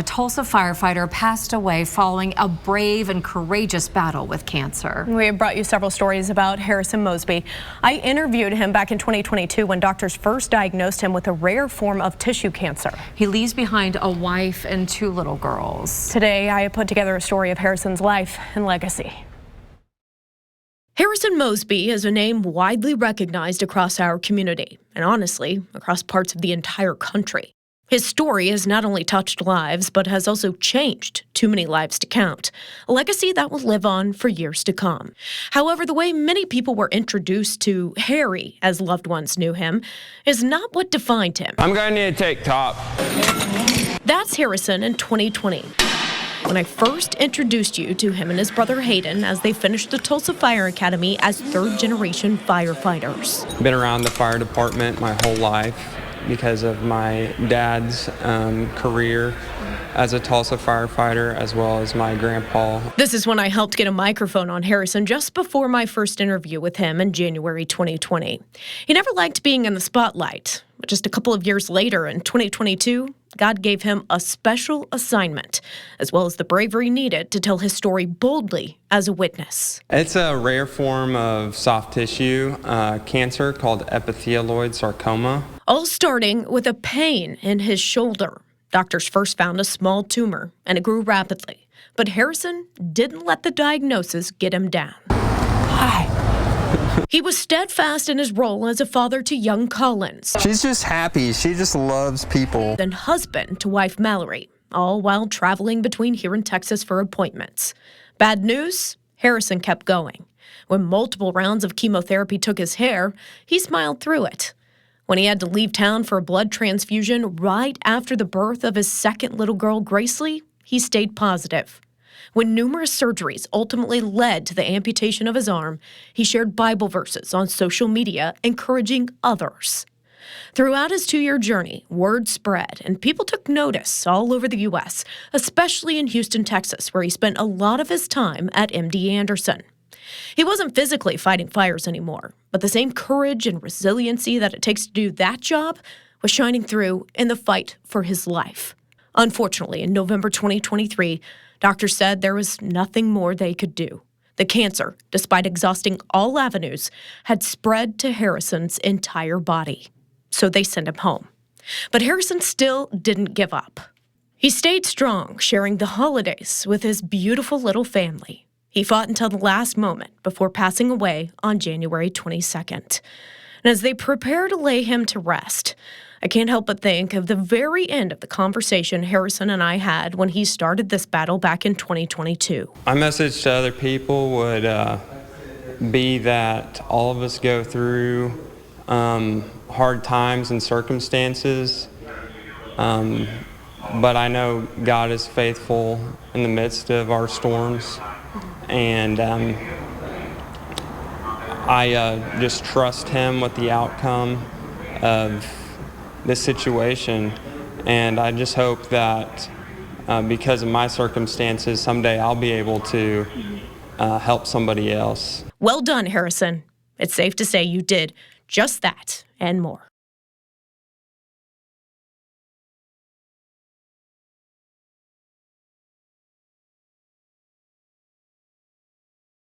A Tulsa firefighter passed away following a brave and courageous battle with cancer. We have brought you several stories about Harrison Moseby. I interviewed him back in 2022 when doctors first diagnosed him with a rare form of tissue cancer. He leaves behind a wife and 2 little girls. Today, I have put together a story of Harrison's life and legacy. Harrison Moseby is a name widely recognized across our community, and honestly, across parts of the entire country. His story has not only touched lives, but has also changed too many lives to count, a legacy that will live on for years to come. However, the way many people were introduced to Harry, as loved ones knew him, is not what defined him. I'm going to need to take top. That's Harrison in 2020. When I first introduced you to him and his brother Hayden as they finished the Tulsa Fire Academy as third-generation firefighters. Been around the fire department my whole life because of my dad's career as a Tulsa firefighter, as well as my grandpa. This is when I helped get a microphone on Harrison just before my first interview with him in January 2020. He never liked being in the spotlight, but just a couple of years later in 2022, God gave him a special assignment, as well as the bravery needed to tell his story boldly as a witness. It's a rare form of soft tissue cancer called epithelioid sarcoma. All starting with a pain in his shoulder. Doctors first found a small tumor, and it grew rapidly. But Harrison didn't let the diagnosis get him down. Hi. He was steadfast in his role as a father to young Collins. She's just happy. She just loves people. Then husband to wife Mallory, all while traveling between here and Texas for appointments. Bad news? Harrison kept going. When multiple rounds of chemotherapy took his hair, he smiled through it. When he had to leave town for a blood transfusion right after the birth of his second little girl, Gracely, he stayed positive. When numerous surgeries ultimately led to the amputation of his arm, he shared Bible verses on social media, encouraging others. Throughout his 2-year journey, word spread, and people took notice all over the U.S., especially in Houston, Texas, where he spent a lot of his time at MD Anderson. He wasn't physically fighting fires anymore, but the same courage and resiliency that it takes to do that job was shining through in the fight for his life. Unfortunately, in November 2023, doctors said there was nothing more they could do. The cancer, despite exhausting all avenues, had spread to Harrison's entire body. So they sent him home. But Harrison still didn't give up. He stayed strong, sharing the holidays with his beautiful little family. He fought until the last moment before passing away on January 22nd. And as they prepare to lay him to rest, I can't help but think of the very end of the conversation Harrison and I had when he started this battle back in 2022. My message to other people would be that all of us go through hard times and circumstances, but I know God is faithful in the midst of our storms, and I just trust Him with the outcome of this situation, and I just hope that because of my circumstances, someday I'll be able to help somebody else. Well done, Harrison. It's safe to say you did just that and more.